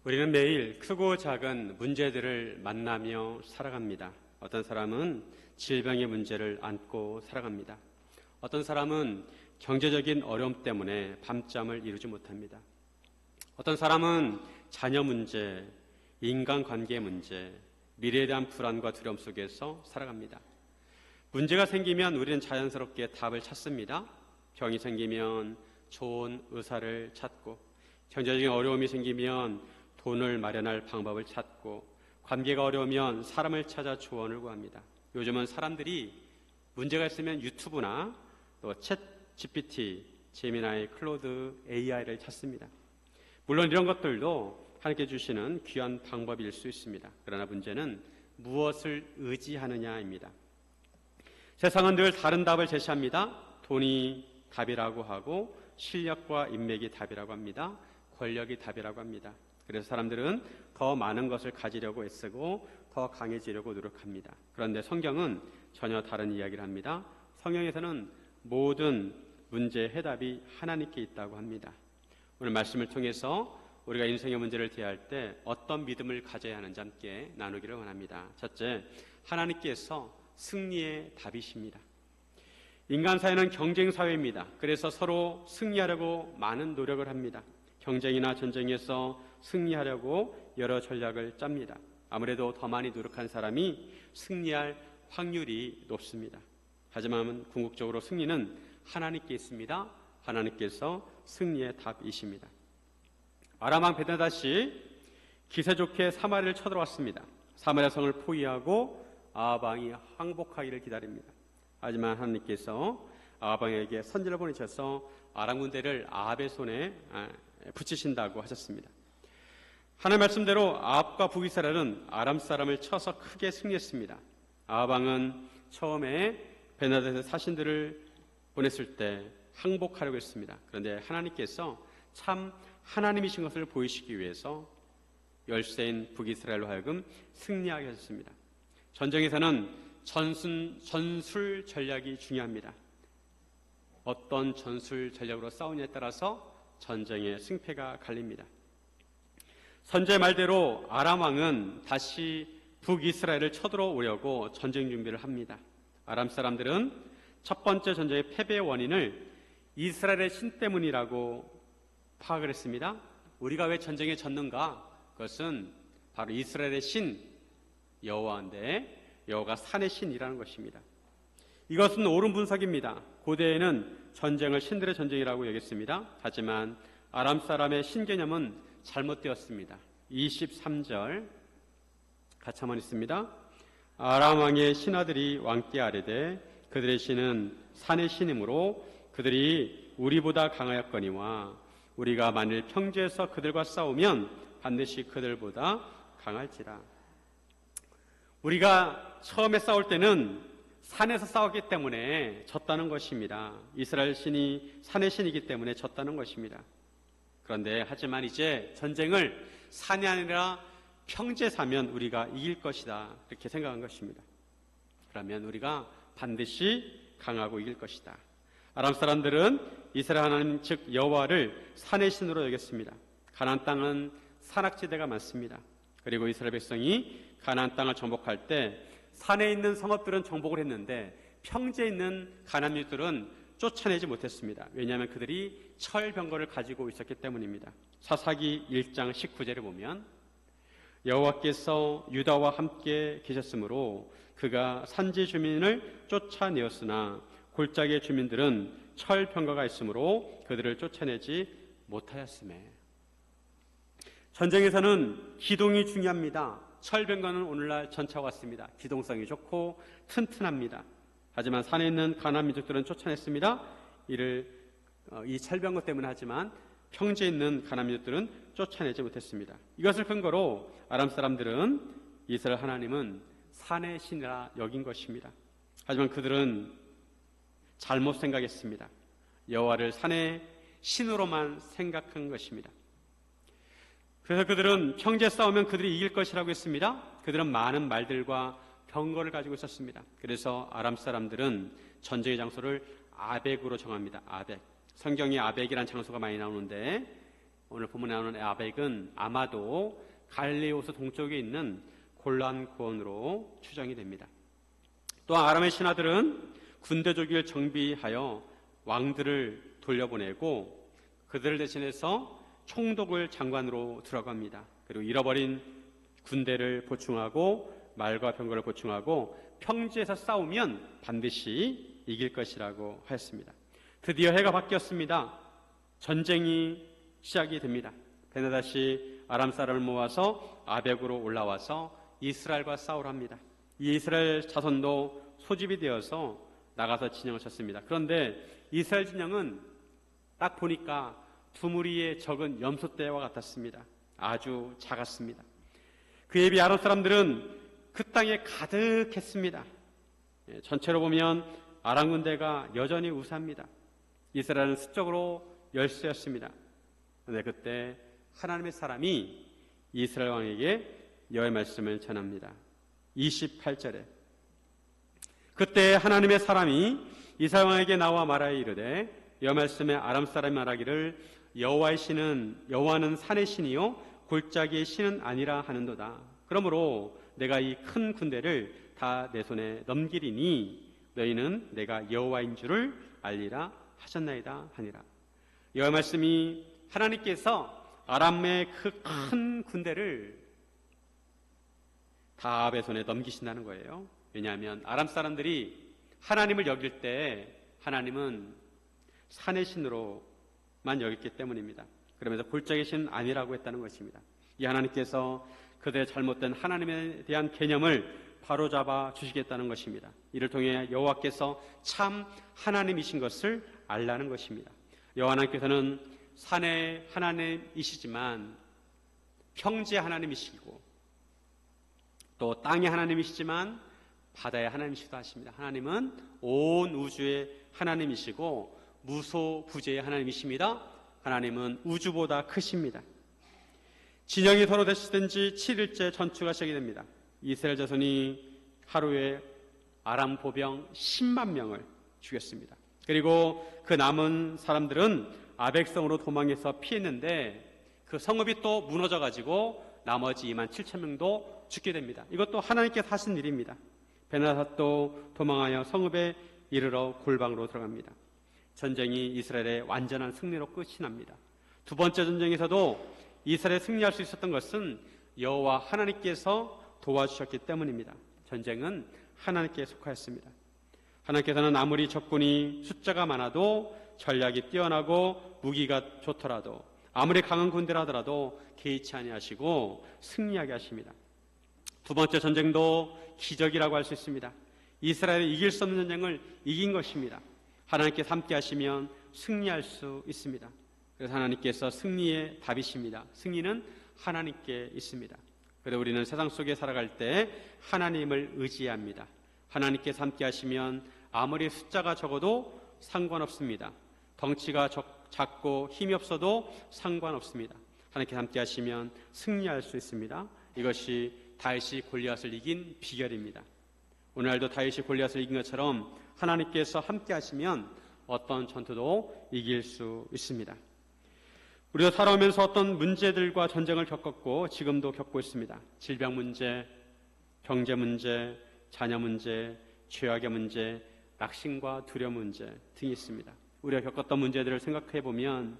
우리는 매일 크고 작은 문제들을 만나며 살아갑니다. 어떤 사람은 질병의 문제를 안고 살아갑니다. 어떤 사람은 경제적인 어려움 때문에 밤잠을 이루지 못합니다. 어떤 사람은 자녀 문제, 인간관계 문제, 미래에 대한 불안과 두려움 속에서 살아갑니다. 문제가 생기면 우리는 자연스럽게 답을 찾습니다. 병이 생기면 좋은 의사를 찾고, 경제적인 어려움이 생기면 돈을 마련할 방법을 찾고, 관계가 어려우면 사람을 찾아 조언을 구합니다. 요즘은 사람들이 문제가 있으면 유튜브나 또 챗 GPT, 제미나이, 클로드 AI를 찾습니다. 물론 이런 것들도 하나님께 주시는 귀한 방법일 수 있습니다. 그러나 문제는 무엇을 의지하느냐입니다. 세상은 늘 다른 답을 제시합니다. 돈이 답이라고 하고, 실력과 인맥이 답이라고 합니다. 권력이 답이라고 합니다. 그래서 사람들은 더 많은 것을 가지려고 애쓰고 더 강해지려고 노력합니다. 그런데 성경은 전혀 다른 이야기를 합니다. 성경에서는 모든 문제의 해답이 하나님께 있다고 합니다. 오늘 말씀을 통해서 우리가 인생의 문제를 대할 때 어떤 믿음을 가져야 하는지 함께 나누기를 원합니다. 첫째, 하나님께서 승리의 답이십니다. 인간 사회는 경쟁 사회입니다. 그래서 서로 승리하려고 많은 노력을 합니다. 경쟁이나 전쟁에서 승리하려고 여러 전략을 짭니다. 아무래도 더 많이 노력한 사람이 승리할 확률이 높습니다. 하지만 궁극적으로 승리는 하나님께 있습니다. 하나님께서 승리의 답이십니다. 아람 왕 베나닷이 기세 좋게 사마리아를 쳐들어왔습니다. 사마리아 성을 포위하고 아합 왕이 항복하기를 기다립니다. 하지만 하나님께서 아합 왕에게 선지를 보내셔서 아람 군대를 아합의 손에 붙이신다고 하셨습니다. 하나님 말씀대로 아합과 북이스라엘은 아람 사람을 쳐서 크게 승리했습니다. 아합 왕은 처음에 베나닷의 사신들을 보냈을 때 항복하려고 했습니다. 그런데 하나님께서 참 하나님이신 것을 보이시기 위해서 열세인 북이스라엘로 하여금 승리하게 하셨습니다. 전쟁에서는 전술 전략이 중요합니다. 어떤 전술 전략으로 싸우냐에 따라서 전쟁의 승패가 갈립니다. 선지의 말대로 아람 왕은 다시 북이스라엘을 쳐들어오려고 전쟁 준비를 합니다. 아람 사람들은 첫 번째 전쟁의 패배의 원인을 이스라엘의 신 때문이라고 파악을 했습니다. 우리가 왜 전쟁에 졌는가? 그것은 바로 이스라엘의 신 여호와인데, 여호와가 산의 신이라는 것입니다. 이것은 옳은 분석입니다. 고대에는 전쟁을 신들의 전쟁이라고 여겼습니다. 하지만 아람 사람의 신개념은 잘못되었습니다. 23절 같이 한번 읽습니다. 아람 왕의 신하들이 왕께 아뢰되 그들의 신은 산의 신이므로 그들이 우리보다 강하였거니와 우리가 만일 평지에서 그들과 싸우면 반드시 그들보다 강할지라. 우리가 처음에 싸울 때는 산에서 싸웠기 때문에 졌다는 것입니다. 이스라엘 신이 산의 신이기 때문에 졌다는 것입니다. 그런데 하지만 이제 전쟁을 산이 아니라 평지에서 하면 우리가 이길 것이다, 이렇게 생각한 것입니다. 그러면 우리가 반드시 강하고 이길 것이다. 아람 사람들은 이스라엘 하나님 즉 여호와를 산의 신으로 여겼습니다. 가나안 땅은 산악지대가 많습니다. 그리고 이스라엘 백성이 가나안 땅을 정복할 때 산에 있는 성읍들은 정복을 했는데 평지에 있는 가나안민들은 쫓아내지 못했습니다. 왜냐하면 그들이 철병거를 가지고 있었기 때문입니다. 사사기 1장 19절에 보면 여호와께서 유다와 함께 계셨으므로 그가 산지 주민을 쫓아내었으나 골짜기의 주민들은 철병거가 있으므로 그들을 쫓아내지 못하였으매. 전쟁에서는 기동이 중요합니다. 철병거는 오늘날 전차와 같습니다. 기동성이 좋고 튼튼합니다. 하지만 산에 있는 가나안 민족들은 쫓아냈습니다. 이 철병거 때문에 하지만 평지에 있는 가나안 민족들은 쫓아내지 못했습니다. 이것을 근거로 아람 사람들은 이스라엘 하나님은 산의 신이라 여긴 것입니다. 하지만 그들은 잘못 생각했습니다. 여호와를 산의 신으로만 생각한 것입니다. 그래서 그들은 평지에 싸우면 그들이 이길 것이라고 했습니다. 그들은 많은 말들과 병거를 가지고 있었습니다. 그래서 아람 사람들은 전쟁의 장소를 아벡으로 정합니다. 아벡. 성경에 아벡이라는 장소가 많이 나오는데 오늘 본문에 나오는 아벡은 아마도 갈릴리 호수 동쪽에 있는 골란 고원으로 추정이 됩니다. 또한 아람의 신하들은 군대 조직을 정비하여 왕들을 돌려보내고 그들을 대신해서 총독을 장관으로 들어갑니다. 그리고 잃어버린 군대를 보충하고 말과 병거를 보충하고 평지에서 싸우면 반드시 이길 것이라고 하였습니다. 드디어 해가 바뀌었습니다. 전쟁이 시작이 됩니다. 베나다시 아람 사람을 모아서 아벡으로 올라와서 이스라엘과 싸우려 합니다. 이 이스라엘 자손도 소집이 되어서 나가서 진영을 쳤습니다. 그런데 이스라엘 진영은 딱 보니까 두 무리의 적은 염소떼와 같았습니다. 아주 작았습니다. 그에 비해 아람 사람들은 그 땅에 가득했습니다. 전체로 보면 아람 군대가 여전히 우세합니다. 이스라엘은 수적으로 열세였습니다. 그런데 그때 하나님의 사람이 이스라엘 왕에게 여호와의 말씀을 전합니다. 28절에 그때 하나님의 사람이 이스라엘 왕에게 나와 말하여 이르되 여호와 말씀에 아람 사람이 말하기를 여호와는 산의 신이요 골짜기의 신은 아니라 하는도다. 그러므로 내가 이 큰 군대를 다 내 손에 넘기리니 너희는 내가 여호와인 줄을 알리라 하셨나이다 하니라. 여호와의 말씀이 하나님께서 아람의 그 큰 군대를 다 아합의 손에 넘기신다는 거예요. 왜냐하면 아람 사람들이 하나님을 여길 때 하나님은 산의 신으로만 여겼기 때문입니다. 그러면서 골짜기 신은 아니라고 했다는 것입니다. 이 하나님께서 그들의 잘못된 하나님에 대한 개념을 바로잡아 주시겠다는 것입니다. 이를 통해 여호와께서 참 하나님이신 것을 알라는 것입니다. 여호와 하나님께서는 산의 하나님이시지만 평지의 하나님이시고 또 땅의 하나님이시지만 바다의 하나님이시기도 하십니다. 하나님은 온 우주의 하나님이시고 무소부재의 하나님이십니다. 하나님은 우주보다 크십니다. 진영이 서로 대치된 지 7일째 전투가 시작이 됩니다. 이스라엘 자손이 하루에 아람 보병 10만 명을 죽였습니다. 그리고 그 남은 사람들은 아벡성으로 도망해서 피했는데 그 성읍이 또 무너져가지고 나머지 2만 7천 명도 죽게 됩니다. 이것도 하나님께서 하신 일입니다. 베나닷도 도망하여 성읍에 이르러 골방으로 들어갑니다. 전쟁이 이스라엘의 완전한 승리로 끝이 납니다. 두 번째 전쟁에서도 이스라엘이 승리할 수 있었던 것은 여호와 하나님께서 도와주셨기 때문입니다. 전쟁은 하나님께 속하였습니다. 하나님께서는 아무리 적군이 숫자가 많아도 전략이 뛰어나고 무기가 좋더라도 아무리 강한 군대라 하더라도 개의치 아니하시고 승리하게 하십니다. 두 번째 전쟁도 기적이라고 할 수 있습니다. 이스라엘이 이길 수 없는 전쟁을 이긴 것입니다. 하나님께서 함께 하시면 승리할 수 있습니다. 그래서 하나님께서 승리의 답이십니다. 승리는 하나님께 있습니다. 그래서 우리는 세상 속에 살아갈 때 하나님을 의지합니다. 하나님께서 함께 하시면 아무리 숫자가 적어도 상관없습니다. 덩치가 작고 힘이 없어도 상관없습니다. 하나님께서 함께 하시면 승리할 수 있습니다. 이것이 다윗이 골리앗을 이긴 비결입니다. 오늘날도 다윗이 골리앗을 이긴 것처럼 하나님께서 함께 하시면 어떤 전투도 이길 수 있습니다. 우리가 살아오면서 어떤 문제들과 전쟁을 겪었고 지금도 겪고 있습니다. 질병 문제, 경제 문제, 자녀 문제, 죄악의 문제, 낙심과 두려움 문제 등이 있습니다. 우리가 겪었던 문제들을 생각해 보면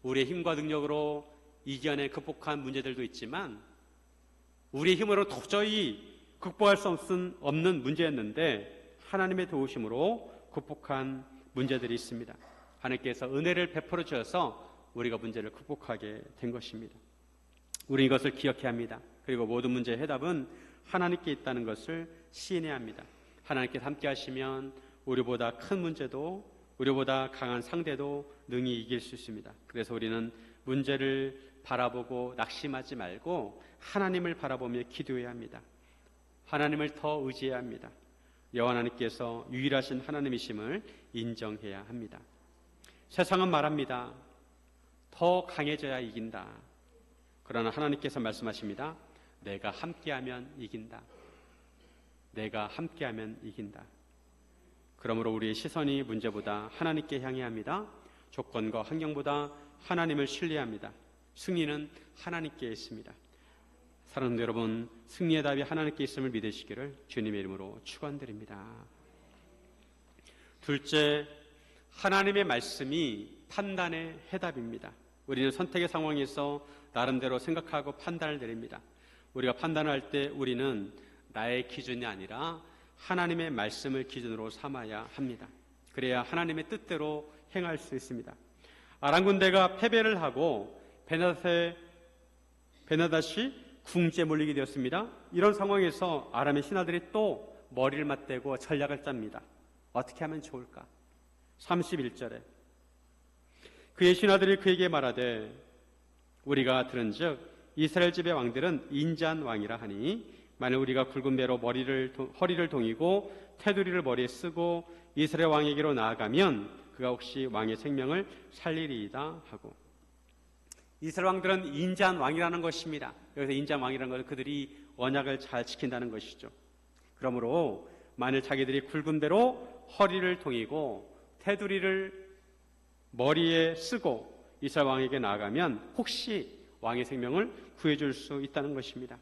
우리의 힘과 능력으로 이겨내 극복한 문제들도 있지만 우리의 힘으로 도저히 극복할 수 없는 문제였는데 하나님의 도우심으로 극복한 문제들이 있습니다. 하나님께서 은혜를 베풀어 주셔서 우리가 문제를 극복하게 된 것입니다. 우리는 이것을 기억해야 합니다. 그리고 모든 문제의 해답은 하나님께 있다는 것을 시인해야 합니다. 하나님께서 함께 하시면 우리보다 큰 문제도 우리보다 강한 상대도 능히 이길 수 있습니다. 그래서 우리는 문제를 바라보고 낙심하지 말고 하나님을 바라보며 기도해야 합니다. 하나님을 더 의지해야 합니다. 여호와 하나님께서 유일하신 하나님이심을 인정해야 합니다. 세상은 말합니다. 더 강해져야 이긴다. 그러나 하나님께서 말씀하십니다. 내가 함께하면 이긴다. 내가 함께하면 이긴다. 그러므로 우리의 시선이 문제보다 하나님께 향해야 합니다. 조건과 환경보다 하나님을 신뢰합니다. 승리는 하나님께 있습니다. 사랑하는 여러분, 승리의 답이 하나님께 있음을 믿으시기를 주님의 이름으로 축원드립니다. 둘째, 하나님의 말씀이 판단의 해답입니다. 우리는 선택의 상황에서 나름대로 생각하고 판단을 내립니다. 우리가 판단할 때 우리는 나의 기준이 아니라 하나님의 말씀을 기준으로 삼아야 합니다. 그래야 하나님의 뜻대로 행할 수 있습니다. 아람 군대가 패배를 하고 베나닷이 궁지에 몰리게 되었습니다. 이런 상황에서 아람의 신하들이 또 머리를 맞대고 전략을 짭니다. 어떻게 하면 좋을까? 31절에 그의 신하들이 그에게 말하되 우리가 들은즉 이스라엘 집의 왕들은 인자한 왕이라 하니 만일 우리가 굵은 배로 허리를 동이고 테두리를 머리에 쓰고 이스라엘 왕에게로 나아가면 그가 혹시 왕의 생명을 살리리이다 하고, 이스라엘 왕들은 인자한 왕이라는 것입니다. 여기서 인자한 왕이라는 것은 그들이 언약을 잘 지킨다는 것이죠. 그러므로 만일 자기들이 굵은 배로 허리를 동이고 테두리를 머리에 쓰고 이스라엘 왕에게 나아가면 혹시 왕의 생명을 구해줄 수 있다는 것입니다.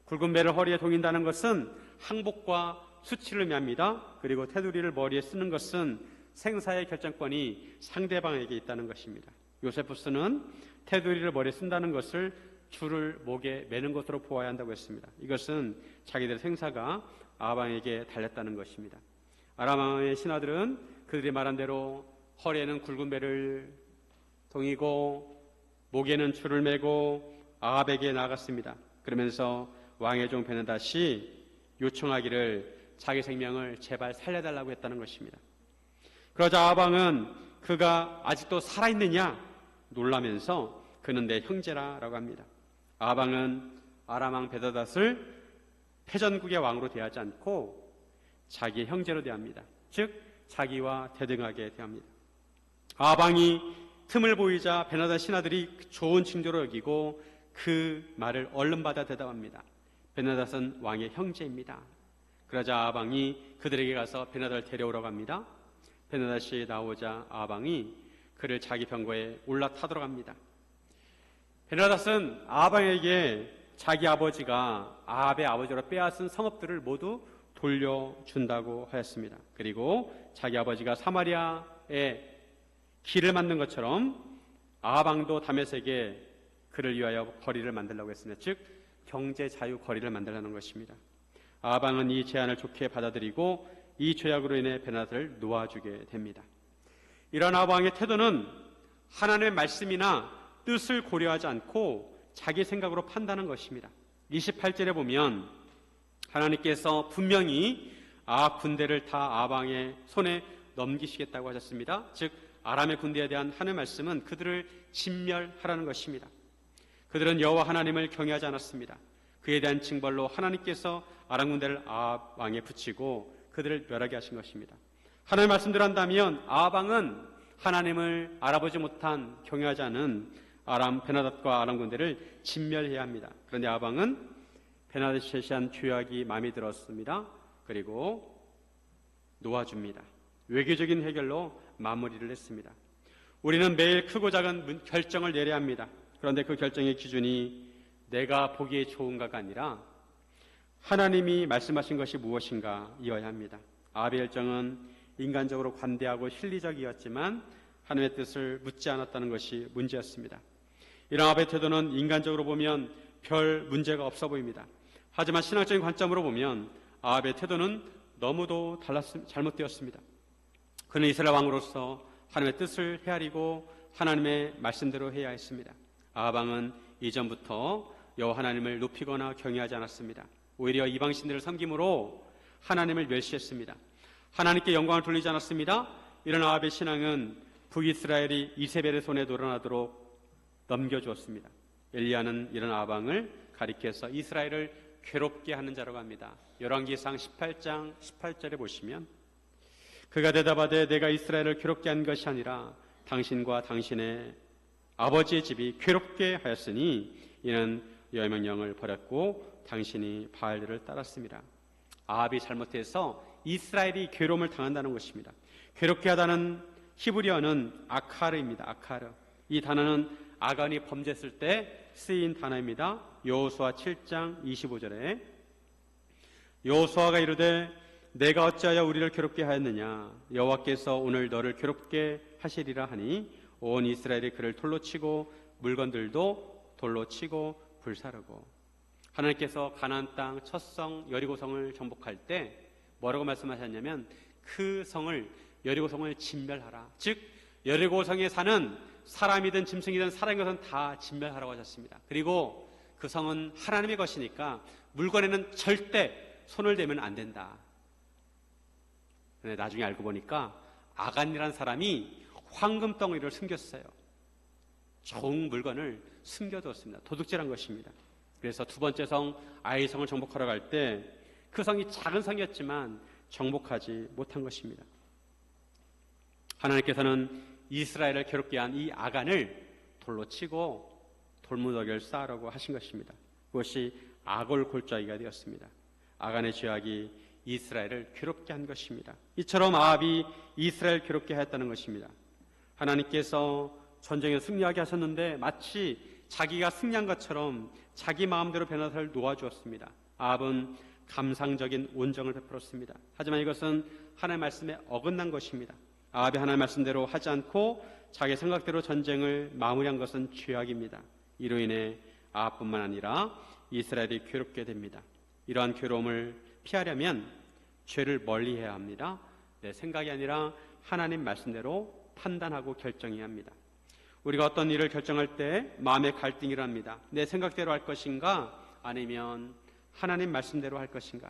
굵은 배를 허리에 동인다는 것은 항복과 수치를 의미합니다. 그리고 테두리를 머리에 쓰는 것은 생사의 결정권이 상대방에게 있다는 것입니다. 요세푸스는 테두리를 머리에 쓴다는 것을 줄을 목에 매는 것으로 보아야 한다고 했습니다. 이것은 자기들의 생사가 아방에게 달렸다는 것입니다. 아람 왕의 신하들은 그들이 말한 대로 허리에는 굵은 배를 동이고 목에는 줄을 매고 아합에게 나아갔습니다. 그러면서 왕의 종 베나닷이 요청하기를 자기 생명을 제발 살려달라고 했다는 것입니다. 그러자 아합 왕은 그가 아직도 살아있느냐 놀라면서 그는 내 형제라라고 합니다. 아합 왕은 아람 왕 베나닷을 패전국의 왕으로 대하지 않고 자기의 형제로 대합니다. 즉 자기와 대등하게 대합니다. 아합 왕이 틈을 보이자 베나닷 신하들이 좋은 징조로 여기고 그 말을 얼른 받아 대답합니다. 베나닷은 왕의 형제입니다. 그러자 아합 왕이 그들에게 가서 베나닷을 데려오라고 합니다. 베나닷이 나오자 아합 왕이 그를 자기 병거에 올라타도록 합니다. 베나닷은 아합 왕에게 자기 아버지가 아합의 아버지로 빼앗은 성읍들을 모두 돌려준다고 하였습니다. 그리고 자기 아버지가 사마리아에 길을 만든 것처럼 아합 왕도 다메섹에 그를 위하여 거리를 만들려고 했습니다. 즉 경제 자유 거리를 만들려는 것입니다. 아합 왕은 이 제안을 좋게 받아들이고 이 조약으로 인해 베나닷을 놓아주게 됩니다. 이런 아합 왕의 태도는 하나님의 말씀이나 뜻을 고려하지 않고 자기 생각으로 판단한 것입니다. 28절에 보면 하나님께서 분명히 아합 군대를 다 아합 왕의 손에 넘기시겠다고 하셨습니다. 즉 아람의 군대에 대한 하나님의 말씀은 그들을 진멸하라는 것입니다. 그들은 여호와 하나님을 경외하지 않았습니다. 그에 대한 징벌로 하나님께서 아람 군대를 아합 왕에 붙이고 그들을 멸하게 하신 것입니다. 하나님의 말씀대로 한다면 아합 왕은 하나님을 알아보지 못한 경외하지 않은 아람 베나닷과 아람 군대를 진멸해야 합니다. 그런데 아합 왕은 베나닷이 제시한 조약이 마음에 들었습니다. 그리고 놓아줍니다. 외교적인 해결로 마무리를 했습니다. 우리는 매일 크고 작은 결정을 내려야 합니다. 그런데 그 결정의 기준이 내가 보기에 좋은가가 아니라 하나님이 말씀하신 것이 무엇인가이어야 합니다. 아합의 결정은 인간적으로 관대하고 실리적이었지만 하나님의 뜻을 묻지 않았다는 것이 문제였습니다. 이런 아합의 태도는 인간적으로 보면 별 문제가 없어 보입니다. 하지만 신학적인 관점으로 보면 아합의 태도는 너무도 잘못되었습니다. 그는 이스라엘 왕으로서 하나님의 뜻을 헤아리고 하나님의 말씀대로 해야 했습니다. 아합 왕은 이전부터 여호와 하나님을 높이거나 경외하지 않았습니다. 오히려 이방 신들을 섬김으로 하나님을 멸시했습니다. 하나님께 영광을 돌리지 않았습니다. 이런 아합의 신앙은 북이스라엘이 이세벨의 손에 놀아나도록 넘겨주었습니다. 엘리야는 이런 아합 왕을 가리켜서 이스라엘을 괴롭게 하는 자라고 합니다. 열왕기상 18장 18절에 보시면 그가 대답하되 내가 이스라엘을 괴롭게 한 것이 아니라 당신과 당신의 아버지의 집이 괴롭게 하였으니 이는 여호와의 명령을 버렸고 당신이 바알들을 따랐습니다. 아합이 잘못해서 이스라엘이 괴로움을 당한다는 것입니다. 괴롭게 하다는 히브리어는 아카르입니다. 아카르. 이 단어는 아간이 범죄했을 때 쓰인 단어입니다. 여호수아 7장 25절에 여호수아가 이르되 내가 어찌하여 우리를 괴롭게 하였느냐 여호와께서 오늘 너를 괴롭게 하시리라 하니 온 이스라엘이 그를 돌로 치고 물건들도 돌로 치고 불사르고. 하나님께서 가나안 땅 첫 성 여리고성을 정복할 때 뭐라고 말씀하셨냐면 그 성을 여리고성을 진멸하라. 즉 여리고성에 사는 사람이든 짐승이든 살아있는 것은 다 진멸하라고 하셨습니다. 그리고 그 성은 하나님의 것이니까 물건에는 절대 손을 대면 안 된다. 그런데 나중에 알고 보니까 아간이라는 사람이 황금덩어리를 숨겼어요. 좋은 물건을 숨겨두었습니다. 도둑질한 것입니다. 그래서 두 번째 성 아이성을 정복하러 갈 때 그 성이 작은 성이었지만 정복하지 못한 것입니다. 하나님께서는 이스라엘을 괴롭게 한 이 아간을 돌로 치고 돌무더기를 쌓으라고 하신 것입니다. 그것이 아골골짜기가 되었습니다. 아간의 죄악이 이스라엘을 괴롭게 한 것입니다. 이처럼 아합이 이스라엘을 괴롭게 하였다는 것입니다. 하나님께서 전쟁에 승리하게 하셨는데 마치 자기가 승리한 것처럼 자기 마음대로 변호사를 놓아주었습니다. 아합은 감상적인 온정을 베풀었습니다. 하지만 이것은 하나님의 말씀에 어긋난 것입니다. 아합이 하나님의 말씀대로 하지 않고 자기 생각대로 전쟁을 마무리한 것은 죄악입니다. 이로 인해 아합뿐만 아니라 이스라엘이 괴롭게 됩니다. 이러한 괴로움을 피하려면 죄를 멀리해야 합니다. 내 생각이 아니라 하나님 말씀대로 판단하고 결정해야 합니다. 우리가 어떤 일을 결정할 때 마음의 갈등이 일어납니다. 내 생각대로 할 것인가 아니면 하나님 말씀대로 할 것인가.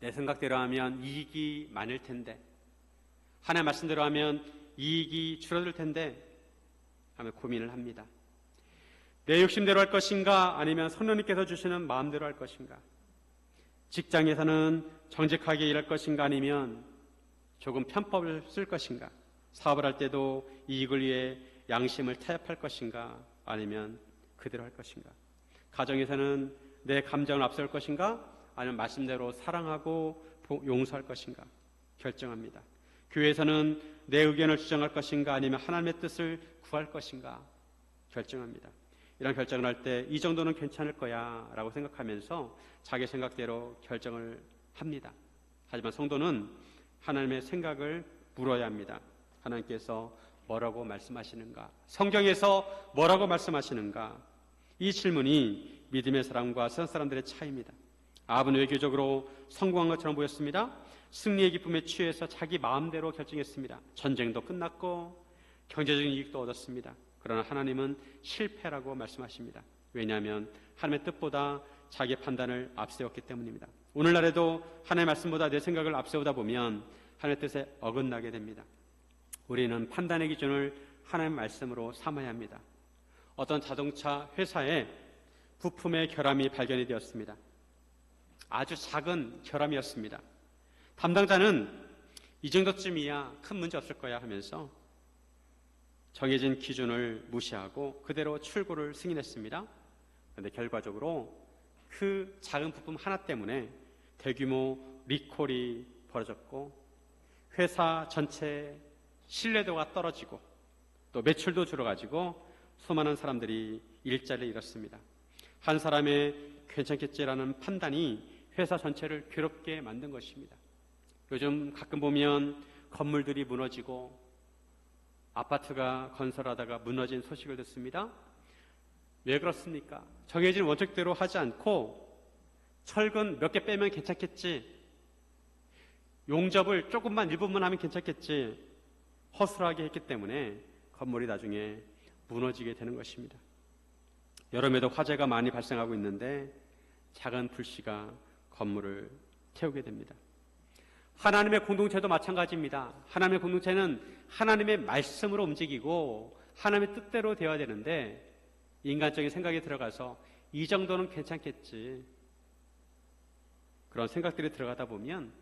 내 생각대로 하면 이익이 많을 텐데 하나님 말씀대로 하면 이익이 줄어들 텐데 하며 고민을 합니다. 내 욕심대로 할 것인가 아니면 성령님께서 주시는 마음대로 할 것인가. 직장에서는 정직하게 일할 것인가 아니면 조금 편법을 쓸 것인가. 사업을 할 때도 이익을 위해 양심을 타협할 것인가 아니면 그대로 할 것인가. 가정에서는 내 감정을 앞세울 것인가 아니면 말씀대로 사랑하고 용서할 것인가 결정합니다. 교회에서는 내 의견을 주장할 것인가 아니면 하나님의 뜻을 구할 것인가 결정합니다. 이런 결정을 할 때 이 정도는 괜찮을 거야 라고 생각하면서 자기 생각대로 결정을 합니다. 하지만 성도는 하나님의 생각을 물어야 합니다. 하나님께서 뭐라고 말씀하시는가? 성경에서 뭐라고 말씀하시는가? 이 질문이 믿음의 사람과 세상 사람들의 차이입니다. 아합은 외교적으로 성공한 것처럼 보였습니다. 승리의 기쁨에 취해서 자기 마음대로 결정했습니다. 전쟁도 끝났고 경제적인 이익도 얻었습니다. 그러나 하나님은 실패라고 말씀하십니다. 왜냐하면 하나님의 뜻보다 자기 판단을 앞세웠기 때문입니다. 오늘날에도 하나님의 말씀보다 내 생각을 앞세우다 보면 하나님의 뜻에 어긋나게 됩니다. 우리는 판단의 기준을 하나님의 말씀으로 삼아야 합니다. 어떤 자동차 회사에 부품의 결함이 발견이 되었습니다. 아주 작은 결함이었습니다. 담당자는 이 정도쯤이야 큰 문제 없을 거야 하면서 정해진 기준을 무시하고 그대로 출고를 승인했습니다. 그런데 결과적으로 그 작은 부품 하나 때문에 대규모 리콜이 벌어졌고 회사 전체 신뢰도가 떨어지고 또 매출도 줄어가지고 수많은 사람들이 일자리를 잃었습니다. 한 사람의 괜찮겠지라는 판단이 회사 전체를 괴롭게 만든 것입니다. 요즘 가끔 보면 건물들이 무너지고 아파트가 건설하다가 무너진 소식을 듣습니다. 왜 그렇습니까? 정해진 원칙대로 하지 않고 철근 몇 개 빼면 괜찮겠지, 용접을 조금만 일부분만 하면 괜찮겠지 허술하게 했기 때문에 건물이 나중에 무너지게 되는 것입니다. 여름에도 화재가 많이 발생하고 있는데 작은 불씨가 건물을 태우게 됩니다. 하나님의 공동체도 마찬가지입니다. 하나님의 공동체는 하나님의 말씀으로 움직이고 하나님의 뜻대로 되어야 되는데 인간적인 생각이 들어가서 이 정도는 괜찮겠지 그런 생각들이 들어가다 보면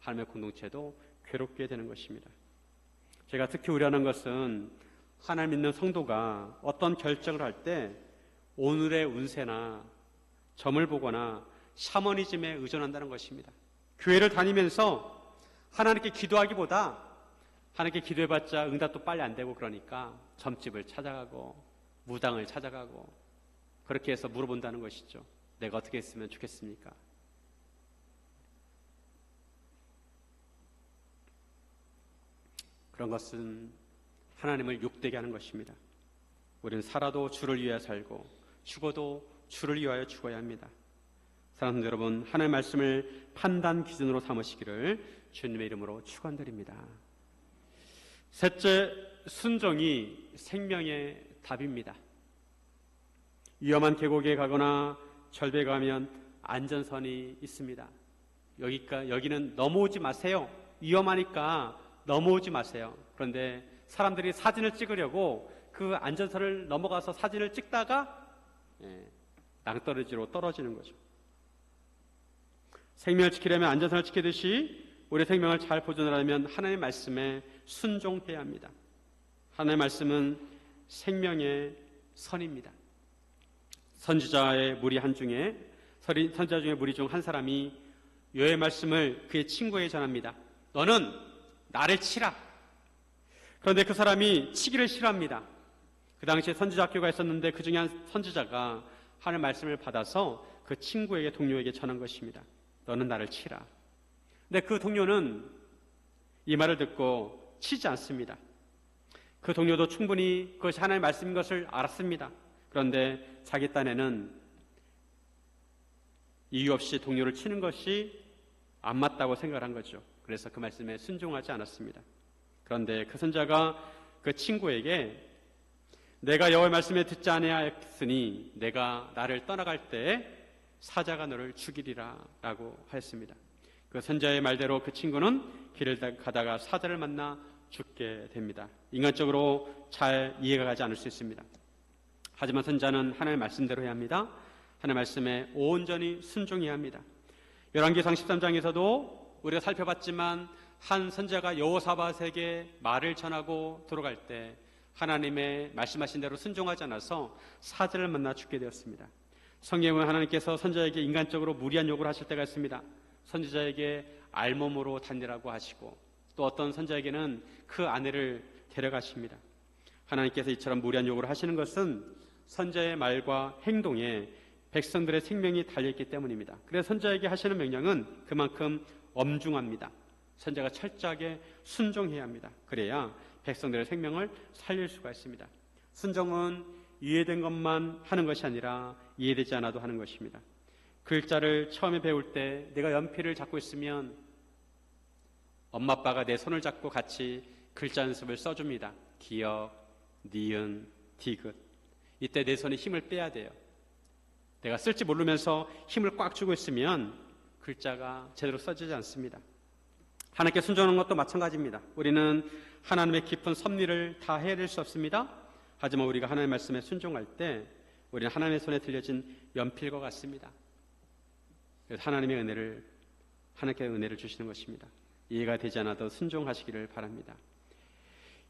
하나님의 공동체도 괴롭게 되는 것입니다. 제가 특히 우려하는 것은 하나님 믿는 성도가 어떤 결정을 할 때 오늘의 운세나 점을 보거나 샤머니즘에 의존한다는 것입니다. 교회를 다니면서 하나님께 기도하기보다 하나님께 기도해봤자 응답도 빨리 안 되고 그러니까 점집을 찾아가고 무당을 찾아가고 그렇게 해서 물어본다는 것이죠. 내가 어떻게 했으면 좋겠습니까? 그런 것은 하나님을 욕되게 하는 것입니다. 우리는 살아도 주를 위하여 살고 죽어도 주를 위하여 죽어야 합니다. 사랑하는 여러분, 하나님의 말씀을 판단 기준으로 삼으시기를 주님의 이름으로 축원드립니다. 셋째, 순종이 생명의 답입니다. 위험한 계곡에 가거나 절벽에 가면 안전선이 있습니다. 여기는 넘어오지 마세요. 위험하니까 넘어오지 마세요. 그런데 사람들이 사진을 찍으려고 그 안전선을 넘어가서 사진을 찍다가 낭떠러지로 떨어지는 거죠. 생명을 지키려면 안전선을 지키듯이 우리 생명을 잘 보존하려면 하나님의 말씀에 순종해야 합니다. 하나님의 말씀은 생명의 선입니다. 선지자 중에 무리 중 한 사람이 여호와의 말씀을 그의 친구에게 전합니다. 너는 나를 치라. 그런데 그 사람이 치기를 싫어합니다. 그 당시에 선지자 학교가 있었는데 그 중에 한 선지자가 하나님의 말씀을 받아서 그 친구에게, 동료에게 전한 것입니다. 너는 나를 치라. 근데 그 동료는 이 말을 듣고 치지 않습니다. 그 동료도 충분히 그것이 하나님의 말씀인 것을 알았습니다. 그런데 자기 딴에는 이유 없이 동료를 치는 것이 안 맞다고 생각한 거죠. 그래서 그 말씀에 순종하지 않았습니다. 그런데 그 선자가 그 친구에게 내가 여호와의 말씀에 듣지 아니하였으니 내가 나를 떠나갈 때에 사자가 너를 죽이리라 라고 하였습니다. 그 선자의 말대로 그 친구는 길을 가다가 사자를 만나 죽게 됩니다. 인간적으로 잘 이해가 가지 않을 수 있습니다. 하지만 선자는 하나님의 말씀대로 해야 합니다. 하나님의 말씀에 온전히 순종해야 합니다. 열왕기상 13장에서도 우리가 살펴봤지만 한 선자가 여호사밧에게 말을 전하고 돌아갈 때 하나님의 말씀하신 대로 순종하지 않아서 사자를 만나 죽게 되었습니다. 성경은 하나님께서 선지자에게 인간적으로 무리한 요구를 하실 때가 있습니다. 선지자에게 알몸으로 다니라고 하시고 또 어떤 선지자에게는 그 아내를 데려가십니다. 하나님께서 이처럼 무리한 요구를 하시는 것은 선지자의 말과 행동에 백성들의 생명이 달려있기 때문입니다. 그래서 선지자에게 하시는 명령은 그만큼 엄중합니다. 선지자가 철저하게 순종해야 합니다. 그래야 백성들의 생명을 살릴 수가 있습니다. 순종은 이해된 것만 하는 것이 아니라 이해되지 않아도 하는 것입니다. 글자를 처음에 배울 때 내가 연필을 잡고 있으면 엄마 아빠가 내 손을 잡고 같이 글자 연습을 써줍니다. 기역, 니은, 디귿. 이때 내 손에 힘을 빼야 돼요. 내가 쓸지 모르면서 힘을 꽉 주고 있으면 글자가 제대로 써지지 않습니다. 하나님께 순종하는 것도 마찬가지입니다. 우리는 하나님의 깊은 섭리를 다 헤아릴 수 없습니다. 하지만 우리가 하나님의 말씀에 순종할 때 우리는 하나님의 손에 들려진 연필과 같습니다. 그래서 하나님께 은혜를 주시는 것입니다. 이해가 되지 않아도 순종하시기를 바랍니다.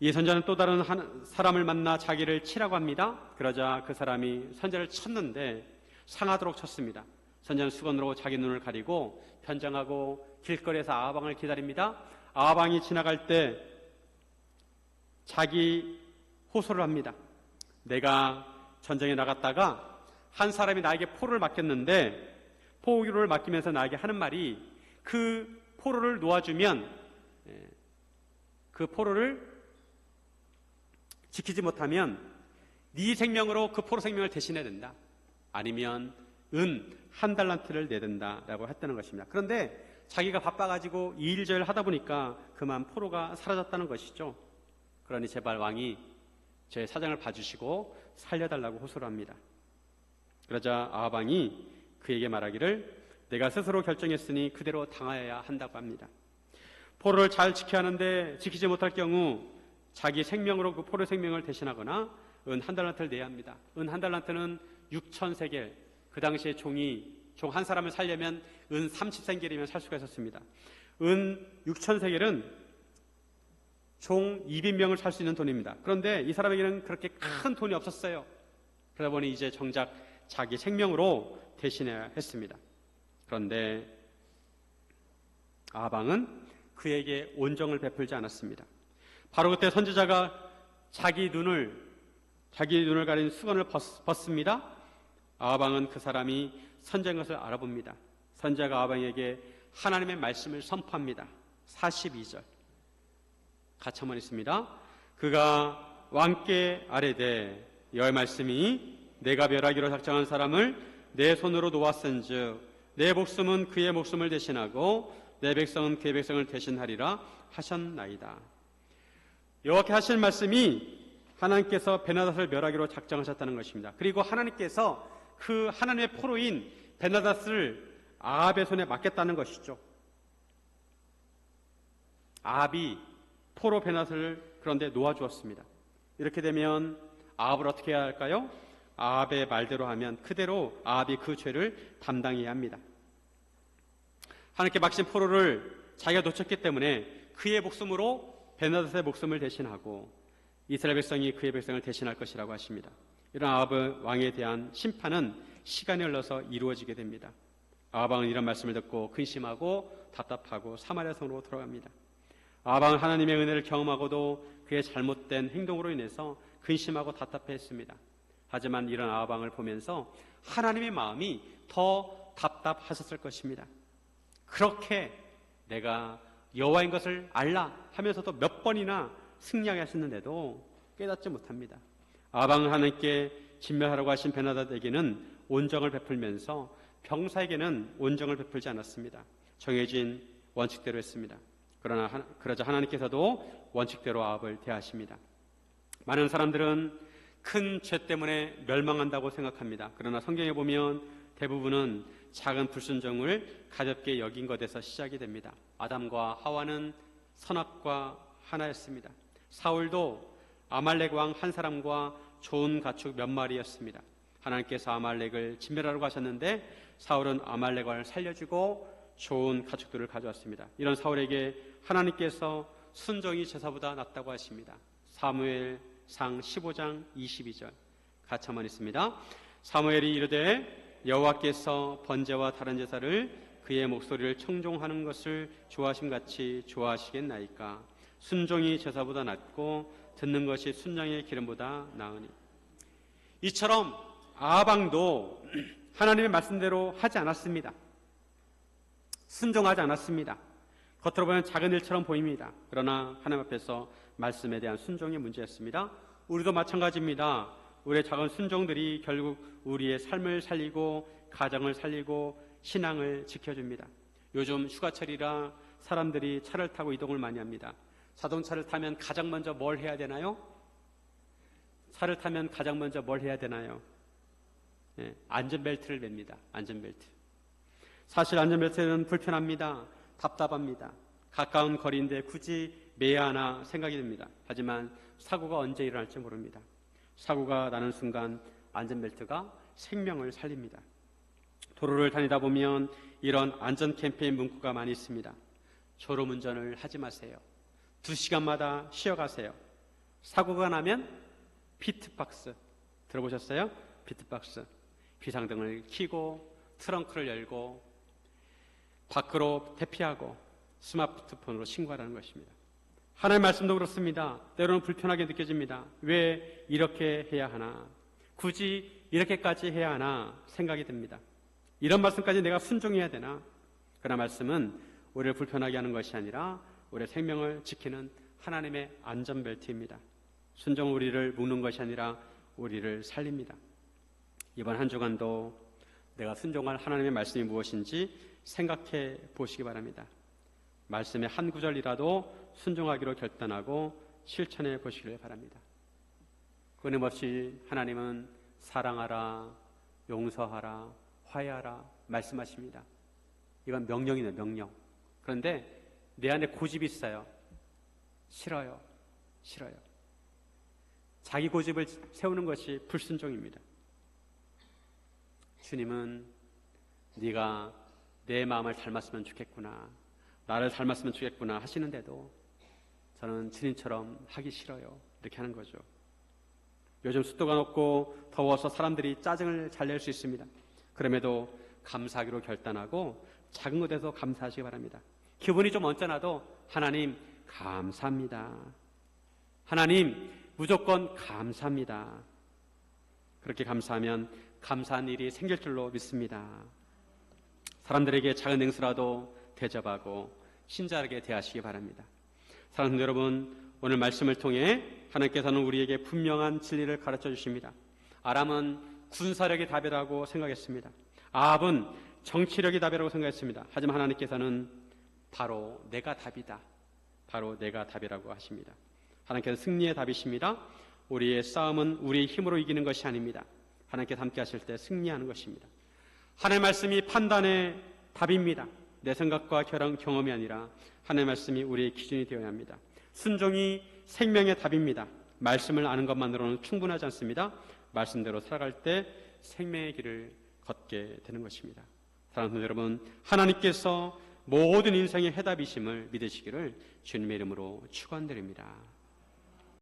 이 선자는 또 다른 사람을 만나 자기를 치라고 합니다. 그러자 그 사람이 선자를 쳤는데 상하도록 쳤습니다. 선자는 수건으로 자기 눈을 가리고 변장하고 길거리에서 아방을 기다립니다. 아방이 지나갈 때 자기 호소를 합니다. 내가 전쟁에 나갔다가 한 사람이 나에게 포로를 맡겼는데 포로를 맡기면서 나에게 하는 말이 그 포로를 놓아주면 그 포로를 지키지 못하면 네 생명으로 그 포로 생명을 대신해야 된다. 아니면 은 한 달란트를 내든다라고 했다는 것입니다. 그런데 자기가 바빠가지고 이 일 저 일 하다 보니까 그만 포로가 사라졌다는 것이죠. 그러니 제발 왕이 제 사정을 봐주시고 살려달라고 호소를 합니다. 그러자 아방이 그에게 말하기를 내가 스스로 결정했으니 그대로 당하여야 한다고 합니다. 포로를 잘 지켜야 하는데 지키지 못할 경우 자기 생명으로 그 포로 생명을 대신하거나 은 한 달란트를 내야 합니다. 은 한 달란트는 6,000세겔. 그 당시에 종 한 사람을 살려면 은 30세겔이면 살 수가 있었습니다. 은 6,000세겔은 종 200명을 살 수 있는 돈입니다. 그런데 이 사람에게는 그렇게 큰 돈이 없었어요. 그러다 보니 이제 정작 자기 생명으로 대신해야 했습니다. 그런데 아방은 그에게 온정을 베풀지 않았습니다. 바로 그때 선지자가 자기 눈을 가린 수건을 벗습니다. 아합왕은 그 사람이 선지자인 것을 알아봅니다. 선지자가 아합왕에게 하나님의 말씀을 선포합니다. 42절 같이 한번 있습니다. 그가 왕께 아뢰되 여호와의 말씀이 내가 멸하기로 작정한 사람을 내 손으로 놓았은즉 내 목숨은 그의 목숨을 대신하고 내 백성은 그의 백성을 대신하리라 하셨나이다. 여호와께 하실 말씀이 하나님께서 베나닷을 멸하기로 작정하셨다는 것입니다. 그리고 하나님께서 그 하나님의 포로인 베나닷을 아합의 손에 맡겼다는 것이죠. 아합이 포로 베나닷을 그런데 놓아주었습니다. 이렇게 되면 아합을 어떻게 해야 할까요? 아합의 말대로 하면 그대로 아합이 그 죄를 담당해야 합니다. 하나님께 맡긴 포로를 자기가 놓쳤기 때문에 그의 목숨으로 베나닷의 목숨을 대신하고 이스라엘 백성이 그의 백성을 대신할 것이라고 하십니다. 이런 아합 왕에 대한 심판은 시간이 흘러서 이루어지게 됩니다. 아합 왕은 이런 말씀을 듣고 근심하고 답답하고 사마리아 성으로 돌아갑니다. 아합 왕은 하나님의 은혜를 경험하고도 그의 잘못된 행동으로 인해서 근심하고 답답해했습니다. 하지만 이런 아합 왕을 보면서 하나님의 마음이 더 답답하셨을 것입니다. 그렇게 내가 여호와인 것을 알라 하면서도 몇 번이나 승리하게 하셨는데도 깨닫지 못합니다. 아합 왕은 하나님께 진멸하라고 하신 베나닷에게는 온정을 베풀면서 병사에게는 온정을 베풀지 않았습니다. 정해진 원칙대로 했습니다. 그러자 하나님께서도 원칙대로 아합을 대하십니다. 많은 사람들은 큰 죄 때문에 멸망한다고 생각합니다. 그러나 성경에 보면 대부분은 작은 불순종을 가볍게 여긴 것에서 시작이 됩니다. 아담과 하와는 선악과 하나였습니다. 사울도 아말렉 왕 한 사람과 좋은 가축 몇 마리였습니다. 하나님께서 아말렉을 진멸하라고 하셨는데 사울은 아말렉을 살려주고 좋은 가축들을 가져왔습니다. 이런 사울에게 하나님께서 순종이 제사보다 낫다고 하십니다. 사무엘상 15장 22절 같이 한번 있습니다. 사무엘이 이르되 여호와께서 번제와 다른 제사를 그의 목소리를 청종하는 것을 좋아하심같이 좋아하시겠나이까. 순종이 제사보다 낫고 듣는 것이 순장의 기름보다 나으니. 이처럼 아합 왕도 하나님의 말씀대로 하지 않았습니다. 순종하지 않았습니다. 겉으로 보면 작은 일처럼 보입니다. 그러나 하나님 앞에서 말씀에 대한 순종이 문제였습니다. 우리도 마찬가지입니다. 우리의 작은 순종들이 결국 우리의 삶을 살리고 가정을 살리고 신앙을 지켜줍니다. 요즘 휴가철이라 사람들이 차를 타고 이동을 많이 합니다. 자동차를 타면 가장 먼저 뭘 해야 되나요? 차를 타면 가장 먼저 뭘 해야 되나요? 네, 안전벨트를 맵니다. 안전벨트. 사실 안전벨트는 불편합니다. 답답합니다. 가까운 거리인데 굳이 매야 하나 생각이 듭니다. 하지만 사고가 언제 일어날지 모릅니다. 사고가 나는 순간 안전벨트가 생명을 살립니다. 도로를 다니다 보면 이런 안전 캠페인 문구가 많이 있습니다. 졸음운전을 하지 마세요. 2시간마다 쉬어가세요. 사고가 나면 피트박스 들어보셨어요? 피트박스. 비상등을 켜고 트렁크를 열고 밖으로 대피하고 스마트폰으로 신고하라는 것입니다. 하나님의 말씀도 그렇습니다. 때로는 불편하게 느껴집니다. 왜 이렇게 해야 하나? 굳이 이렇게까지 해야 하나 생각이 듭니다. 이런 말씀까지 내가 순종해야 되나? 그러나 말씀은 우리를 불편하게 하는 것이 아니라 우리의 생명을 지키는 하나님의 안전벨트입니다. 순종은 우리를 묶는 것이 아니라 우리를 살립니다. 이번 한 주간도 내가 순종할 하나님의 말씀이 무엇인지 생각해 보시기 바랍니다. 말씀의 한 구절이라도 순종하기로 결단하고 실천해 보시길 바랍니다. 끊임없이 하나님은 사랑하라, 용서하라, 화해하라 말씀하십니다. 이건 명령이네요. 명령. 그런데 내 안에 고집이 있어요. 싫어요. 자기 고집을 세우는 것이 불순종입니다. 주님은 네가 내 마음을 닮았으면 좋겠구나, 나를 닮았으면 좋겠구나 하시는데도 저는 주님처럼 하기 싫어요. 이렇게 하는 거죠. 요즘 습도가 높고 더워서 사람들이 짜증을 잘 낼 수 있습니다. 그럼에도 감사하기로 결단하고 작은 것에서 감사하시기 바랍니다. 기분이 좀 언짢아도 하나님 감사합니다. 하나님 무조건 감사합니다. 그렇게 감사하면 감사한 일이 생길 줄로 믿습니다. 사람들에게 작은 행수라도 대접하고 친절하게 대하시기 바랍니다. 사랑하는 여러분, 오늘 말씀을 통해 하나님께서는 우리에게 분명한 진리를 가르쳐 주십니다. 아람은 군사력이 답이라고 생각했습니다. 아합은 정치력이 답이라고 생각했습니다. 하지만 하나님께서는 바로 내가 답이다, 바로 내가 답이라고 하십니다. 하나님께서 승리의 답이십니다. 우리의 싸움은 우리의 힘으로 이기는 것이 아닙니다. 하나님께서 함께 하실 때 승리하는 것입니다. 하나님의 말씀이 판단의 답입니다. 내 생각과 경험이 아니라 하나님의 말씀이 우리의 기준이 되어야 합니다. 순종이 생명의 답입니다. 말씀을 아는 것만으로는 충분하지 않습니다. 말씀대로 살아갈 때 생명의 길을 걷게 되는 것입니다. 사랑하는 여러분, 하나님께서 모든 인생의 해답이심을 믿으시기를 주님의 이름으로 축원드립니다.